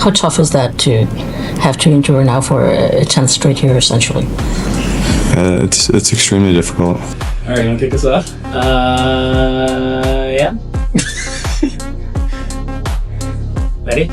How tough is that to have to endure now for a 10th straight year, essentially? It's extremely difficult. All right, you want to kick us off? Yeah. Ready?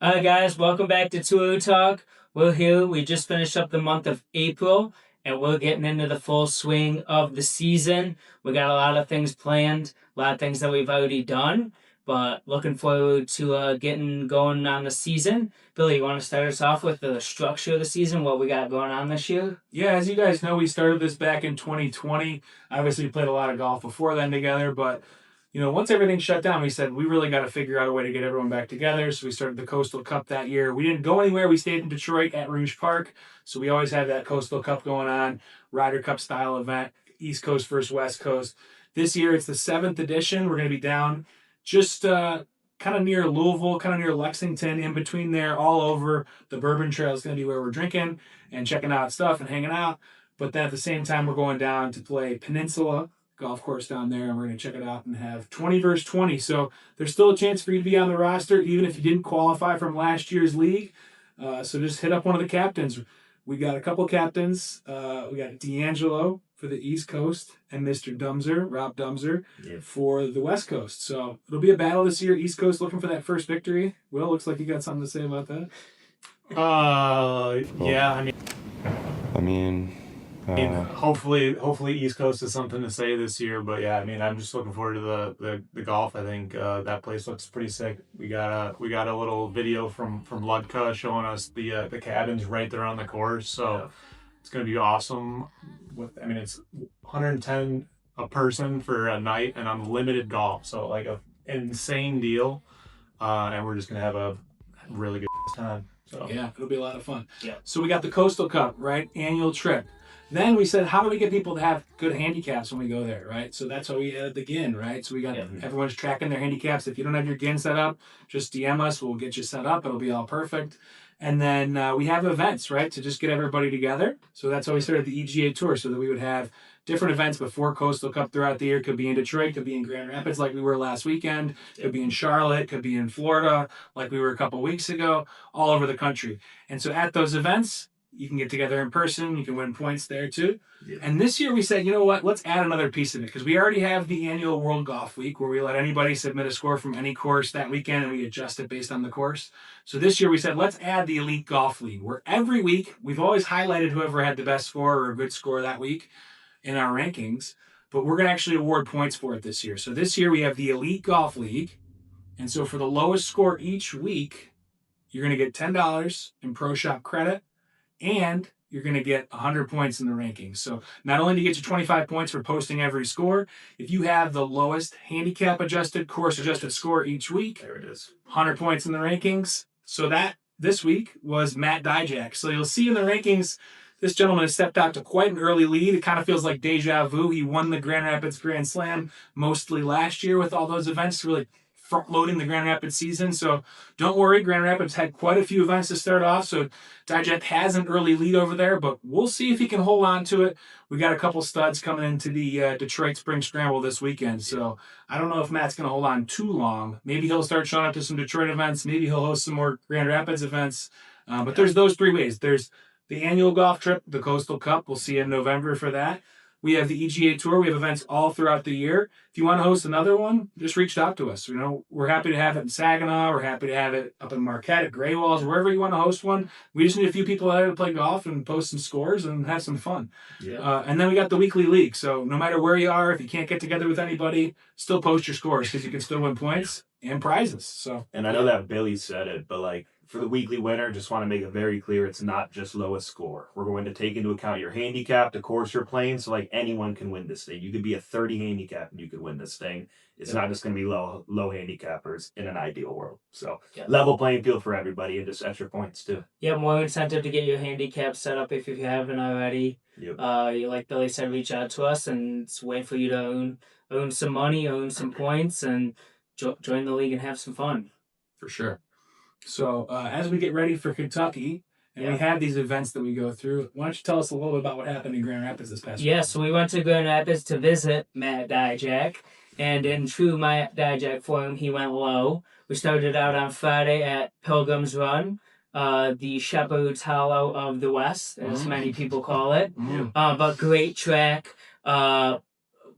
Alright guys, welcome back to Tulu Talk. We're here. We just finished up the month of April and we're getting into the full swing of the season. We got a lot of things planned, a lot of things that we've already done, but looking forward to getting going on the season. Billy, you want to start us off with the structure of the season, what we got going on this year? Yeah, as you guys know, we started this back in 2020. Obviously, we played a lot of golf before then together, but once everything shut down, we said we really got to figure out a way to get everyone back together. So we started the Coastal Cup that year. We didn't go anywhere. We stayed in Detroit at Rouge Park. So we always have that Coastal Cup going on, Ryder Cup style event, East Coast versus West Coast. This year, it's the 7th edition. We're going to be down just kind of near Louisville, kind of near Lexington, in between there, all over. The Bourbon Trail is going to be where we're drinking and checking out stuff and hanging out. But then at the same time, we're going down to play Peninsula golf course down there, and we're going to check it out and have 20 versus 20. So there's still a chance for you to be on the roster, even if you didn't qualify from last year's league. So just hit up one of the captains. We got a couple captains. We got D'Angelo for the East Coast and Mr. Dumser, Rob Dumser, for the West Coast. So it'll be a battle this year. East Coast looking for that first victory. Will, looks like you got something to say about that. Yeah, I mean, hopefully East Coast has something to say this year. But yeah, I mean, I'm just looking forward to the golf. I think that place looks pretty sick. We got a little video from Ludka showing us the cabins right there on the course. So it's gonna be awesome. It's 110 a person for a night and unlimited golf. So like an insane deal, and we're just gonna have a really good time. So yeah, it'll be a lot of fun. Yeah. So we got the Coastal Cup, right? Annual trip. Then we said, how do we get people to have good handicaps when we go there, right? So that's why we added the GIN, right? So we got everyone's tracking their handicaps. If you don't have your GIN set up, just DM us. We'll get you set up. It'll be all perfect. And then we have events, right, to just get everybody together. So that's how we started the EGA Tour, so that we would have different events before Coastal Cup throughout the year. Could be in Detroit, could be in Grand Rapids like we were last weekend, could be in Charlotte, could be in Florida like we were a couple weeks ago, all over the country. And so at those events, you can get together in person. You can win points there too. Yeah. And this year we said, you know what? Let's add another piece of it, because we already have the annual World Golf Week where we let anybody submit a score from any course that weekend and we adjust it based on the course. So this year we said, let's add the Elite Golf League, where every week we've always highlighted whoever had the best score or a good score that week in our rankings, but we're going to actually award points for it this year. So this year we have the Elite Golf League. And so for the lowest score each week, you're going to get $10 in Pro Shop credit, and you're going to get 100 points in the rankings. So not only do you get your 25 points for posting every score, if you have the lowest handicap adjusted, course adjusted score each week, there it is. 100 points in the rankings. So that this week was Matt Dijak. So you'll see in the rankings, this gentleman has stepped out to quite an early lead. It kind of feels like deja vu. He won the Grand Rapids Grand Slam mostly last year with all those events, really front-loading the Grand Rapids season. So don't worry, Grand Rapids had quite a few events to start off, so Dijak has an early lead over there, but we'll see if he can hold on to it. We got a couple studs coming into the Detroit Spring Scramble this weekend, so I don't know if Matt's going to hold on too long. Maybe he'll start showing up to some Detroit events. Maybe he'll host some more Grand Rapids events. But there's those three ways. There's the annual golf trip, the Coastal Cup. We'll see you in November for that. We have the EGA Tour. We have events all throughout the year. If you want to host another one, just reach out to us. We're happy to have it in Saginaw. We're happy to have it up in Marquette, at Gray Walls, wherever you want to host one. We just need a few people out there to play golf and post some scores and have some fun. Yeah. And then we got the weekly league. So no matter where you are, if you can't get together with anybody, still post your scores, because you can still win points and prizes. So. And I know that Billy said it, but for the weekly winner, just want to make it very clear, it's not just lowest score. We're going to take into account your handicap, the course you're playing, so anyone can win this thing. You could be a 30 handicap and you could win this thing. It's not just going to be low handicappers in an ideal world. So level playing field for everybody, and just extra points too. Yeah, more incentive to get your handicap set up if you haven't already. Yep. Like Billy said, reach out to us, and it's a way for you to earn some money, earn some points, and join the league and have some fun. For sure. So as we get ready for Kentucky And we have these events that we go through. Why don't you tell us a little bit about what happened in Grand Rapids this past week? Yeah, so we went to Grand Rapids to visit Matt Dijak, and in true Matt Dijak form, he went low. We started out on Friday at Pilgrim's Run, the Shepherd's Hollow of the West, as many people call it. But great track.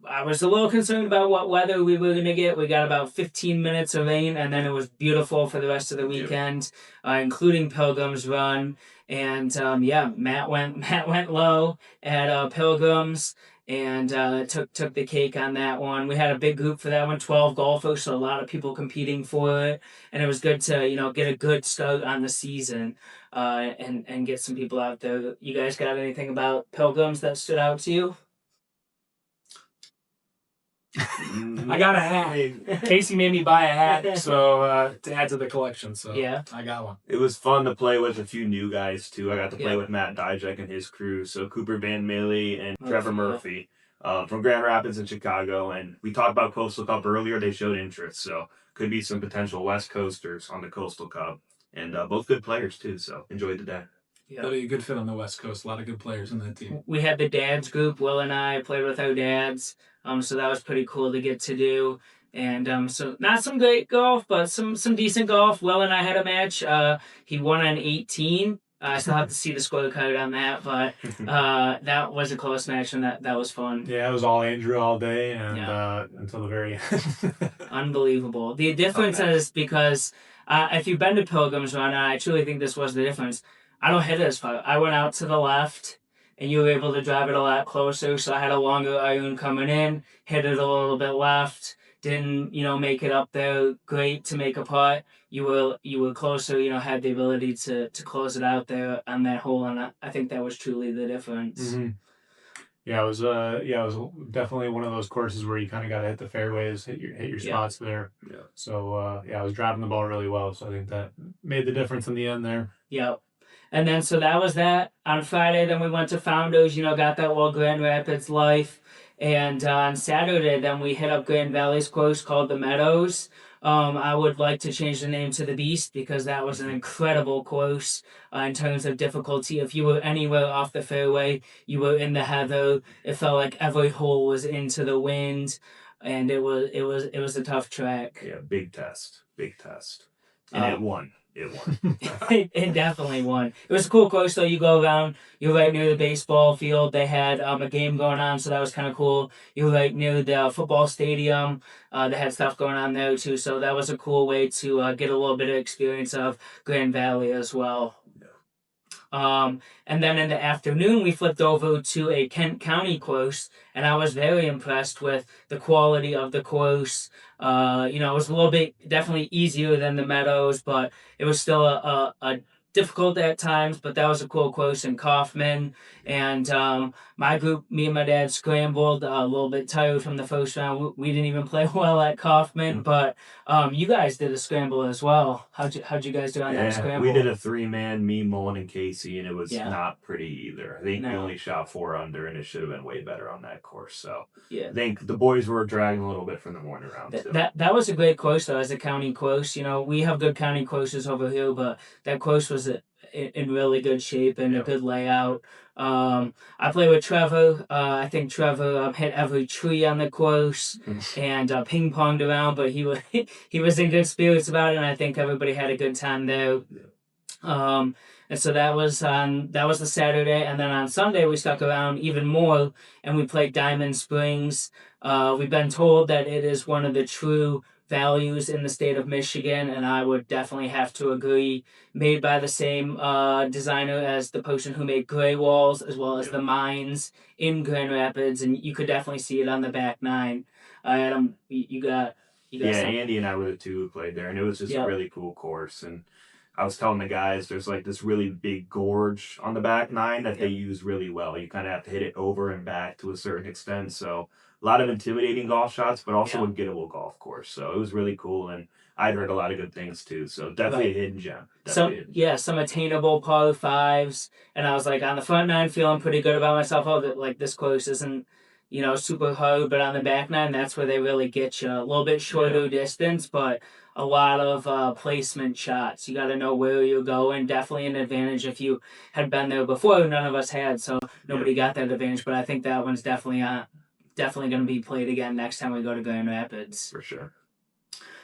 I was a little concerned about what weather we were going to get. We got about 15 minutes of rain, and then it was beautiful for the rest of the weekend, including Pilgrim's Run. And Matt went low at Pilgrims and took the cake on that one. We had a big group for that one, 12 golfers, so a lot of people competing for it. And it was good to get a good start on the season and get some people out there. You guys got anything about Pilgrims that stood out to you? I got a hat. Casey made me buy a hat, so to add to the collection. So Yeah. I got one. It was fun to play with a few new guys too. I got to play with Matt Dijak and his crew, so Cooper Van Mealy and Trevor Murphy from Grand Rapids in Chicago. And we talked about Coastal Cup earlier. They showed interest, so could be some potential West Coasters on the Coastal Cup. And both good players too, so enjoyed the day. That'll be a good fit on the West Coast. A lot of good players in that team. We had the dads group. Will and I played with our dads. So that was pretty cool to get to do. And so not some great golf, but some decent golf. Will and I had a match. He won on 18. I still have to see the scorecard on that, but that was a close match, and that was fun. Yeah, it was all Andrew all day, and until the very end. Unbelievable. The difference is because if you've been to Pilgrim's Run, and I truly think this was the difference, I don't hit it as far. I went out to the left, and you were able to drive it a lot closer, so I had a longer iron coming in, hit it a little bit left, didn't, make it up there great to make a putt. You were closer, had the ability to close it out there on that hole, and I think that was truly the difference. Mm-hmm. Yeah, it was definitely one of those courses where you kind of got to hit the fairways, hit your spots there. Yeah. So I was driving the ball really well, so I think that made the difference in the end there. Yep. And then so that was that. On Friday, then we went to Founders, got that little Grand Rapids life. And on Saturday, then we hit up Grand Valley's course called the Meadows. I would like to change the name to the Beast because that was an incredible course in terms of difficulty. If you were anywhere off the fairway, you were in the heather. It felt like every hole was into the wind, and it was a tough track. Yeah, big test, and it won. It definitely won. It was a cool course though. You go around, you're right near the baseball field. They had a game going on, so that was kind of cool. You're right near the football stadium. They had stuff going on there too, so that was a cool way to get a little bit of experience of Grand Valley as well. And then in the afternoon, we flipped over to a Kent County course, and I was very impressed with the quality of the course. It was a little bit definitely easier than the Meadows, but it was still a difficult at times, but that was a cool course in Kaufman. And my group, me and my dad scrambled a little bit tired from the first round. We didn't even play well at Kaufman, but you guys did a scramble as well. How'd you guys do on that scramble? We did a 3-man, me, Mullen, and Casey, and it was not pretty either. I think we only shot 4 under, and it should have been way better on that course. So I think the boys were dragging a little bit from the morning round. That was a great course though, as a county course. We have good county courses over here, but that course was in really good shape and a good layout. I played with Trevor. I think Trevor hit every tree on the course and ping-ponged around, but he was in good spirits about it, and I think everybody had a good time there. And so that was the Saturday, and then on Sunday we stuck around even more, and we played Diamond Springs. We've been told that it is one of the true values in the state of Michigan, and I would definitely have to agree. Made by the same designer as the person who made Gray Walls, as well as the mines in Grand Rapids, and you could definitely see it on the back nine. Adam, you got yeah, something? Andy and I were the two who played there, and it was just a really cool course. And I was telling the guys, there's like this really big gorge on the back nine that they use really well. You kind of have to hit it over and back to a certain extent. So a lot of intimidating golf shots, but also a gettable golf course. So it was really cool, and I'd heard a lot of good things too. So definitely a hidden gem. Some attainable par 5s, and I was like on the front nine feeling pretty good about myself. This course isn't super hard, but on the back nine, that's where they really get you. A little bit shorter distance, but a lot of placement shots. You got to know where you're going. Definitely an advantage if you had been there before. None of us had, so nobody got that advantage. But I think that one's definitely going to be played again next time we go to Grand Rapids. For sure.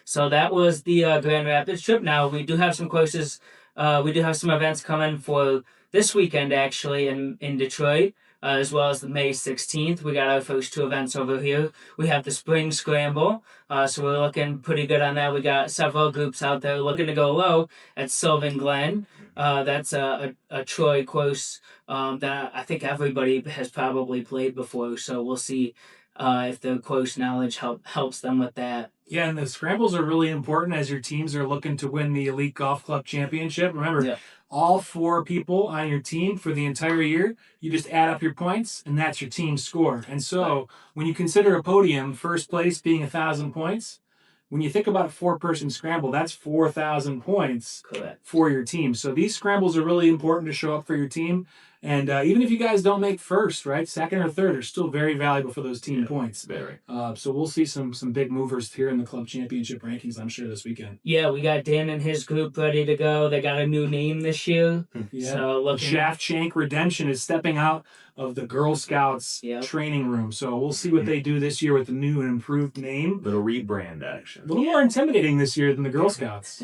So that was the Grand Rapids trip. Now we do have some courses. We do have some events coming for this weekend actually in Detroit. As well as the May 16th. We got our first 2 events over here. We have the Spring Scramble, so we're looking pretty good on that. We got several groups out there looking to go low at Sylvan Glen. That's a Troy course that I think everybody has probably played before, so we'll see if the course knowledge helps them with that. Yeah, and the scrambles are really important as your teams are looking to win the Elite Golf Club Championship. Remember, all 4 people on your team for the entire year, you just add up your points, and that's your team score. And so when you consider a podium, first place being 1,000 points, when you think about a 4-person scramble, that's 4,000 points for your team. So these scrambles are really important to show up for your team. And even if you guys don't make first, right, second or third are still very valuable for those team points. Very. So we'll see some big movers here in the club championship rankings, I'm sure, this weekend. Yeah, we got Dan and his group ready to go. They got a new name this year. Yeah. So Shaft Shank Redemption is stepping out of the Girl Scouts training room. So we'll see what they do this year with the new and improved name. Little rebrand action. A little more intimidating this year than the Girl Scouts.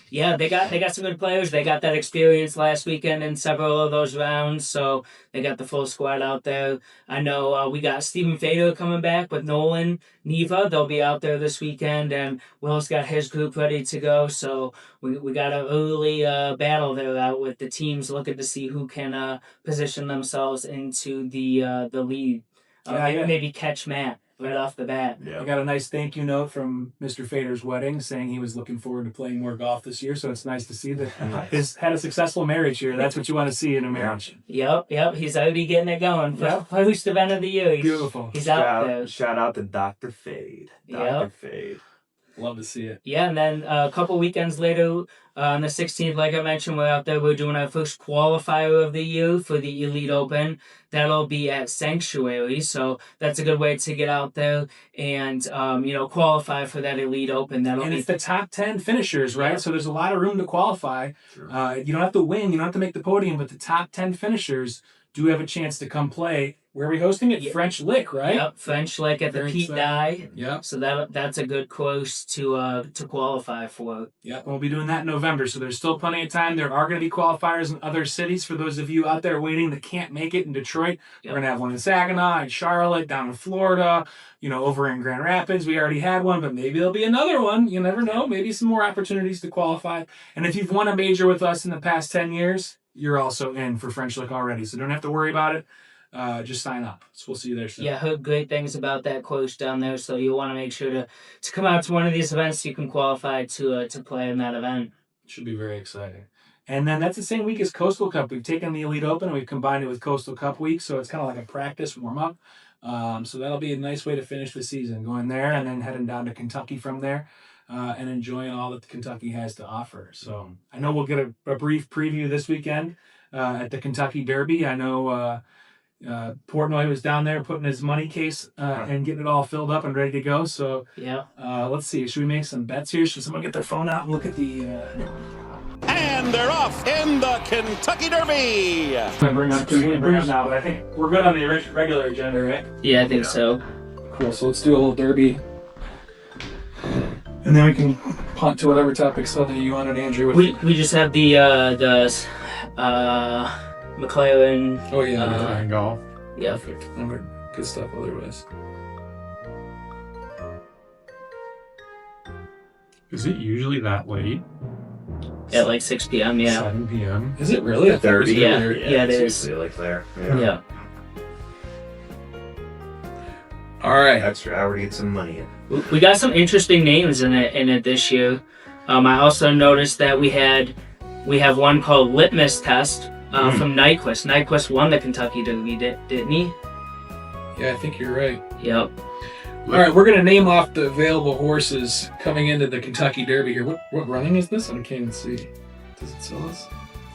Yeah, they got some good players. They got that experience last weekend in several of those rounds, so they got the full squad out there. I know we got Stephen Fader coming back with Nolan Neva. They'll be out there this weekend, and Will's got his group ready to go. So we got an early battle there out with the teams looking to see who can position themselves into the lead. Maybe catch Matt right off the bat. Yeah. I got a nice thank you note from Mr. Fader's wedding saying he was looking forward to playing more golf this year. So it's nice to see that he's had a successful marriage here. That's what you want to see in a marriage. Yep. He's already getting it going. First event of the year. Beautiful. He's out there. Shout out to Dr. Fade. Dr. Fade. Love to see it. Yeah, and then a couple weekends later, on the 16th, like I mentioned, we're out there. We're doing our first qualifier of the year for the Elite Open. That'll be at Sanctuary, so that's a good way to get out there and qualify for that Elite Open. It's the top 10 finishers, right? Yeah. So there's a lot of room to qualify. Sure. You don't have to win, you don't have to make the podium, but the top 10 finishers do have a chance to come play. Where are we hosting it? French Lick, right? Yep, French Lick at the Pete Dye. Yeah. So that's a good course to qualify for. Yeah, we'll be doing that in November, so there's still plenty of time. There are going to be qualifiers in other cities for those of you out there waiting that can't make it in Detroit. Yep. We're going to have one in Saginaw, in Charlotte, down in Florida, over in Grand Rapids. We already had one, but maybe there'll be another one. You never know. Maybe some more opportunities to qualify. And if you've won a major with us in the past 10 years, you're also in for French Lick already, so don't have to worry about it. Just sign up. So we'll see you there soon. Yeah, heard great things about that course down there, so you'll want to make sure to come out to one of these events so you can qualify to play in that event. Should be very exciting. And then that's the same week as Coastal Cup. We've taken the Elite Open and we've combined it with Coastal Cup week, so it's kind of like a practice warm-up. So that'll be a nice way to finish the season, going there and then heading down to Kentucky from there. And enjoying all that Kentucky has to offer. So I know we'll get a brief preview this weekend at the Kentucky Derby. I know Portnoy was down there putting his money case and getting it all filled up and ready to go. So let's see. Should we make some bets here? Should someone get their phone out and look at the... And they're off in the Kentucky Derby. I'm going to bring up now, but I think we're good on the regular agenda, right? Yeah, I think so. Cool. So let's do a little derby. And then we can punt to whatever topics that you wanted, Andrew. We just have the McLaren. Oh yeah, McLaren golf. Yeah. Perfect. Good stuff otherwise. Is it usually that late? At like 6 p.m. Yeah. 7 p.m. Is it really? At 30? Yeah, it is. Like there. Yeah. All right. Extra hour to get some money in. We got some interesting names in it this year. I also noticed that we have one called Litmus Test from Nyquist. Nyquist won the Kentucky Derby, didn't he? Yeah, I think you're right. Yep. All right, we're going to name off the available horses coming into the Kentucky Derby here. What running is this? I can't even see. Does it tell us?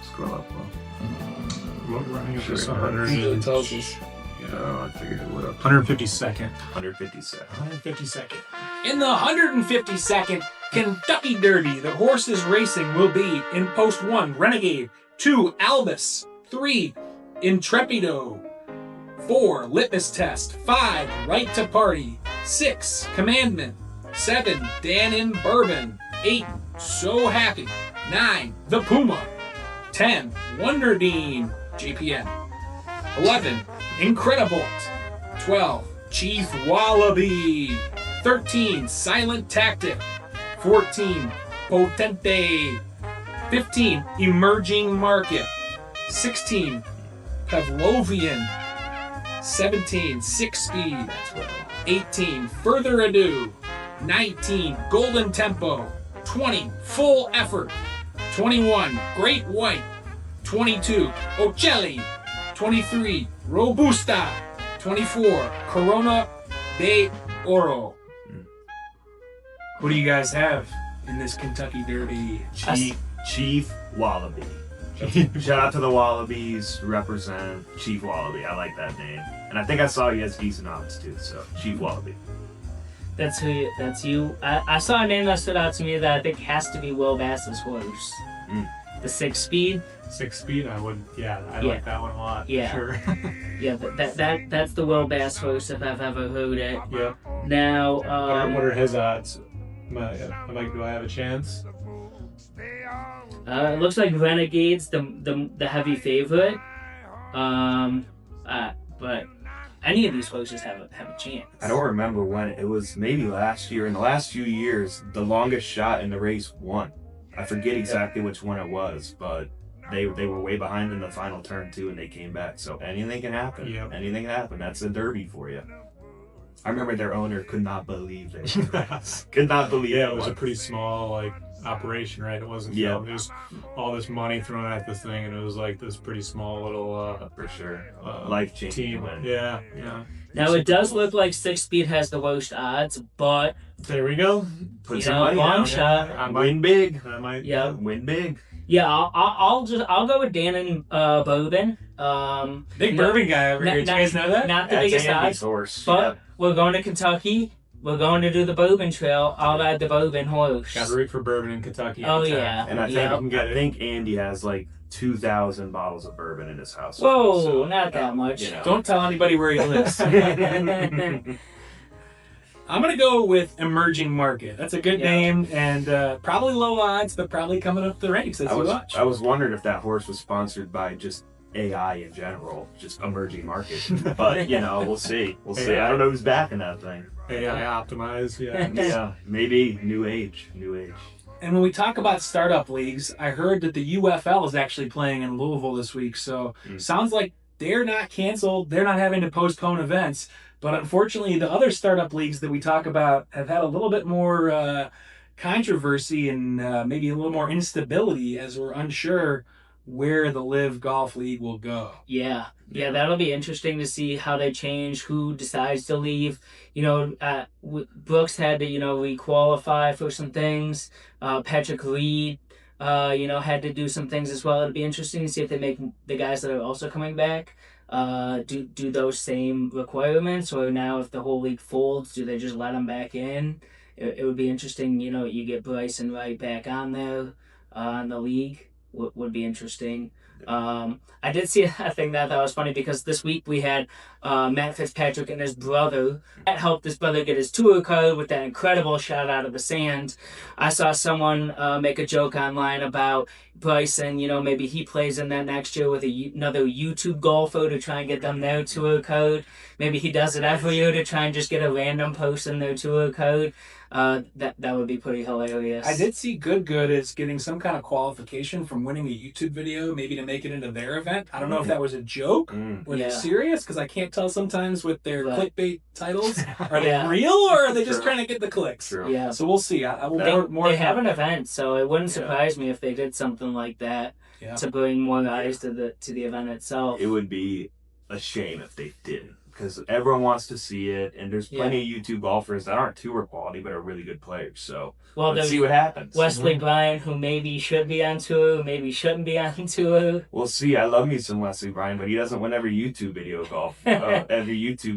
Scroll up. What running is this? It usually tells us. Yeah. I figured it would have. 152nd. 157. 152nd. In the 152nd Kentucky Derby, the horses racing will be in Post 1, Renegade, 2, Albus, 3, Intrepido, 4, Litmus Test, 5, Right to Party, 6, Commandment, 7, Dan in Bourbon, 8, So Happy, 9, The Puma, 10, Wonder Dean, GPN, 11, Incredibolt, 12, Chief Wallaby, 13, Silent Tactic, 14, Potente, 15, Emerging Market, 16, Pavlovian, 17, Six Speed, 18, Further Ado, 19, Golden Tempo, 20, Full Effort, 21, Great White, 22, Ocelli, 23, Robusta, 24, Corona de Oro. Who do you guys have in this Kentucky Derby? Chief Wallaby. Shout out to the Wallabies. Represent Chief Wallaby. I like that name. And I think I saw he has decent odds too. So Chief Wallaby. That's you. I saw a name that stood out to me that I think has to be Will Bass's horse. The 6 Speed. 6 Speed, I like that one a lot. Yeah. Sure. Yeah, that's the Will Bass horse if I've ever heard it. Yep. Now, What are his odds? Do I have a chance? it looks like Renegade's the heavy favorite. But any of these horses have a chance. I don't remember when it was. Maybe last year. In the last few years, the longest shot in the race won. I forget exactly which one it was, but they were way behind in the final turn too, and they came back. So anything can happen. Yep. Anything can happen. That's a Derby for you. I remember their owner could not believe it. Could not believe it. Yeah, it was a pretty small operation, right? It wasn't. Yeah. There's all this money thrown at this thing, and it was like this pretty small little for sure. Life-changing team. win. Yeah. Now it does look like 6 Speed has the worst odds, but There we go. Put some money long down. shot. I might. Win big. I might. Yeah. Win big. Yeah, I'll go with Dan and Bourbon. Big bourbon guy over here. Did you guys know that? Not the That's biggest Andy's odds, horse. but we're going to Kentucky. We're going to do the Bourbon Trail. I'll ride the Bourbon horse. Got to root for bourbon in Kentucky. Oh, anytime. yeah. And I think Yeah. I think Andy has like 2,000 bottles of bourbon in his house. Whoa, So, not that much. you know. Don't tell anybody where he lives. I'm going to go with Emerging Market. That's a good name, and probably low odds, but probably coming up the ranks as you watch. I was wondering if that horse was sponsored by just AI in general, just emerging market. But, we'll see. We'll see. I don't know who's backing that thing. AI optimized. Yeah. Yeah, maybe new age. And when we talk about startup leagues, I heard that the UFL is actually playing in Louisville this week, so sounds like they're not canceled. They're not having to postpone events. But unfortunately, the other startup leagues that we talk about have had a little bit more controversy and maybe a little more instability as we're unsure where the Live Golf League will go. Yeah, that'll be interesting to see how they change, who decides to leave. Brooks had to, re-qualify for some things. Patrick Reed, had to do some things as well. It'll be interesting to see if they make the guys that are also coming back do those same requirements, or now if the whole league folds, do they just let them back in? It would be interesting. You get Bryce and Wright back on there on the league. Would be interesting. I did see a thing that was funny because this week we had Matt Fitzpatrick and his brother. That helped his brother get his tour card with that incredible shot out of the sand. I saw someone make a joke online about Bryson, maybe he plays in that next year with another YouTube golfer to try and get them their tour card. Maybe he does it every year to try and just get a random person their tour card. That would be pretty hilarious. I did see Good is getting some kind of qualification from winning a YouTube video, maybe to make it into their event. I don't know if that was a joke or they're serious, because I can't tell sometimes with their clickbait titles. Are they real, or are they just trying to get the clicks? True. Yeah. So we'll see. I will more. They have an event, so it wouldn't surprise me if they did something like that to bring more eyes to the event itself. It would be a shame if they didn't, because everyone wants to see it, and there's plenty of YouTube golfers that aren't tour quality but are really good players. So let's see what happens. Wesley Bryan, who maybe should be on tour, maybe shouldn't be on tour. We'll see. I love me some Wesley Bryan, but he doesn't win every YouTube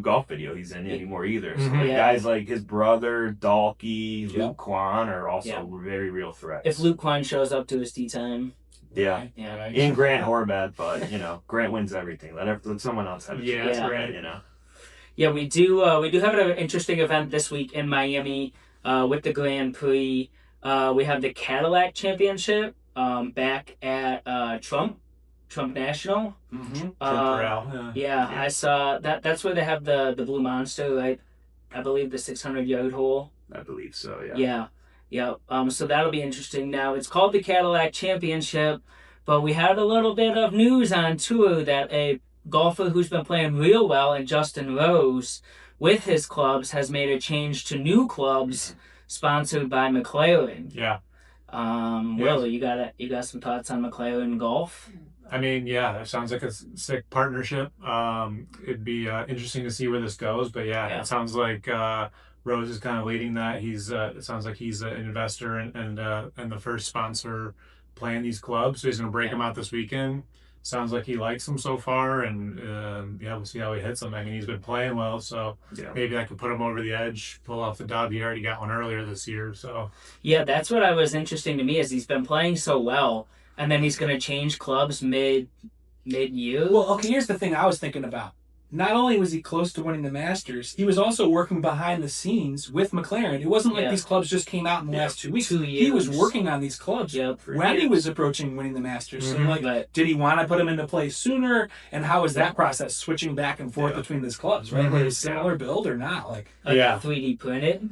golf video he's in anymore either. So guys like his brother, Dalkey, Luke Kwan are also very real threats. If Luke Kwan shows up to his tee time. Yeah. And Grant Horvath, but Grant wins everything. Let someone else have a chance. Grant, Yeah, we do have an interesting event this week in Miami with the Grand Prix. We have the Cadillac Championship back at Trump National. Trump Corral. I saw that. That's where they have the Blue Monster, right? I believe the 600-yard hole. I believe so. Yeah. So that'll be interesting. Now it's called the Cadillac Championship, but we had a little bit of news on tour that a golfer who's been playing real well, and Justin Rose, with his clubs, has made a change to new clubs sponsored by McLaren. Yeah. Will, you got some thoughts on McLaren golf? I mean, it sounds like a sick partnership. It'd be interesting to see where this goes, but it sounds like Rose is kind of leading that. It sounds like he's an investor and the first sponsor playing these clubs. So he's going to break them out this weekend. Sounds like he likes them so far, and we'll see how he hits them. I mean, he's been playing well, so maybe I could put him over the edge, pull off the dub. He already got one earlier this year, so that's what I was interesting to me, is he's been playing so well, and then he's going to change clubs mid-year. Well, okay, here's the thing I was thinking about. Not only was he close to winning the Masters, he was also working behind the scenes with McLaren. It wasn't like these clubs just came out in the last 2 weeks. 2 years. He was working on these clubs when he was approaching winning the Masters. So, did he want to put them into play sooner? And how was that process, switching back and forth between these clubs, right? Were they similar build or not? 3D printed?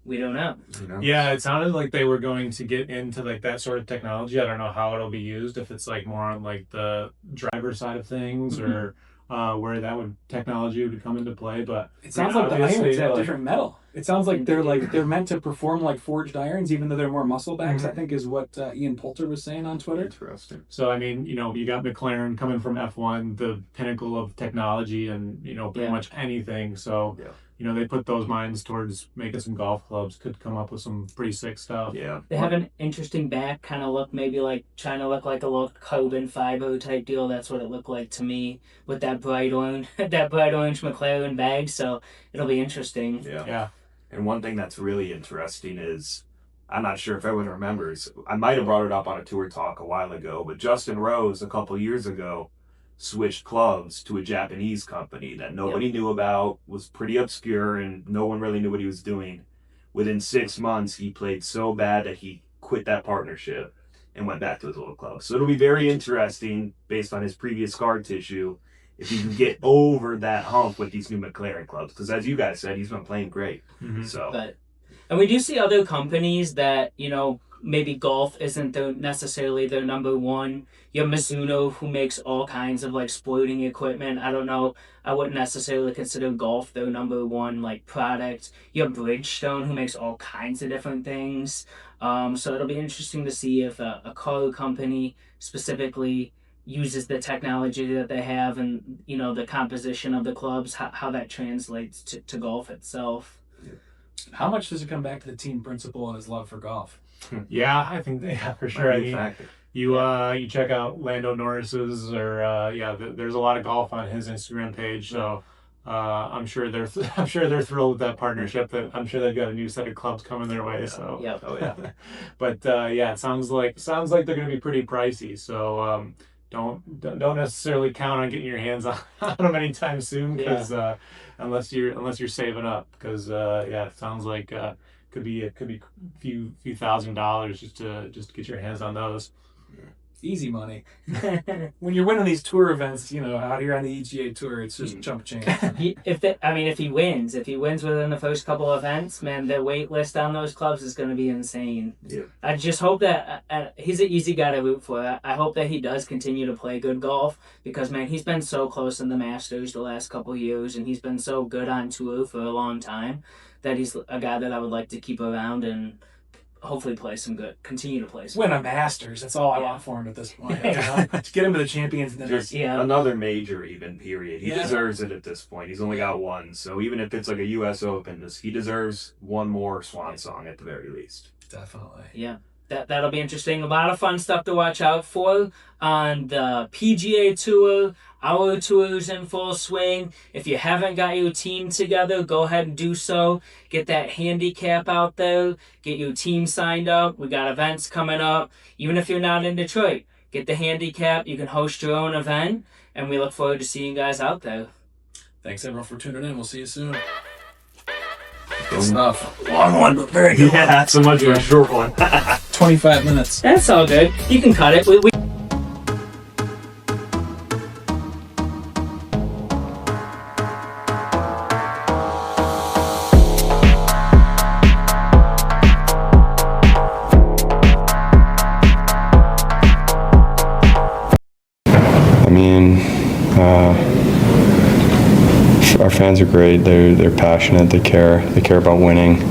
We don't know. Yeah, it sounded like they were going to get into that sort of technology. I don't know how it'll be used, if it's more on the driver side of things or where technology would come into play, but it sounds like the irons have different metal. It sounds like they're meant to perform like forged irons, even though they're more muscle backs. I think is what Ian Poulter was saying on Twitter. Interesting. So I mean, you got McLaren coming from F1, the pinnacle of technology, and pretty much anything. So they put those minds towards making some golf clubs. Could come up with some pretty sick stuff. Yeah. They have an interesting back kind of look, maybe trying to look like a little carbon fiber type deal. That's what it looked like to me with that bright orange McLaren bag. So it'll be interesting. Yeah. And one thing that's really interesting is, I'm not sure if everyone remembers, I might have brought it up on a tour talk a while ago, but Justin Rose a couple years ago switched clubs to a Japanese company that nobody knew about, was pretty obscure, and no one really knew what he was doing. Within 6 months, he played so bad that he quit that partnership and went back to his little club. So it'll be very interesting, based on his previous scar tissue, if he can get over that hump with these new McLaren clubs. Because as you guys said, he's been playing great. And we do see other companies that, maybe golf isn't necessarily their number one. You have Mizuno, who makes all kinds of sporting equipment. I don't know. I wouldn't necessarily consider golf their number one product. You have Bridgestone, who makes all kinds of different things. So it'll be interesting to see if a car company specifically uses the technology that they have, and the composition of the clubs, how that translates to golf itself. How much does it come back to the team principal and his love for golf? Yeah, I think for sure. I mean, you check out Lando Norris's, or there's a lot of golf on his Instagram page. So I'm sure they're thrilled with that partnership. That I'm sure they've got a new set of clubs coming their way. So but it sounds like they're going to be pretty pricey. So don't necessarily count on getting your hands on them anytime soon, because unless you're saving up, because it sounds like could be a few $1,000s just to get your hands on those. Easy money. When you're winning these tour events, out here on the EGA tour, it's just chump change. If he wins within the first couple of events, man, the wait list on those clubs is going to be insane. Yeah. I just hope that he's an easy guy to root for. I hope that he does continue to play good golf, because, man, he's been so close in the Masters the last couple of years, and he's been so good on tour for a long time, that he's a guy that I would like to keep around, and hopefully continue to play some. Win a Masters. That's all I want for him at this point. You know? To get him to the Champions. And then Just Yeah. another major even period. He Yeah. deserves it at this point. He's only got one. So even if it's like a U.S. Open, he deserves one more swan song at the very least. Definitely. Yeah. That'll be interesting. A lot of fun stuff to watch out for on the PGA Tour. Our tour's in full swing. If you haven't got your team together, go ahead and do so. Get that handicap out there. Get your team signed up. We got events coming up. Even if you're not in Detroit, get the handicap. You can host your own event. And we look forward to seeing you guys out there. Thanks, everyone, for tuning in. We'll see you soon. Good stuff. Long one, but very good. Yeah, not so much of a short one. 25 minutes. That's all good. You can cut it. We I mean, our fans are great. They're passionate. They care about winning.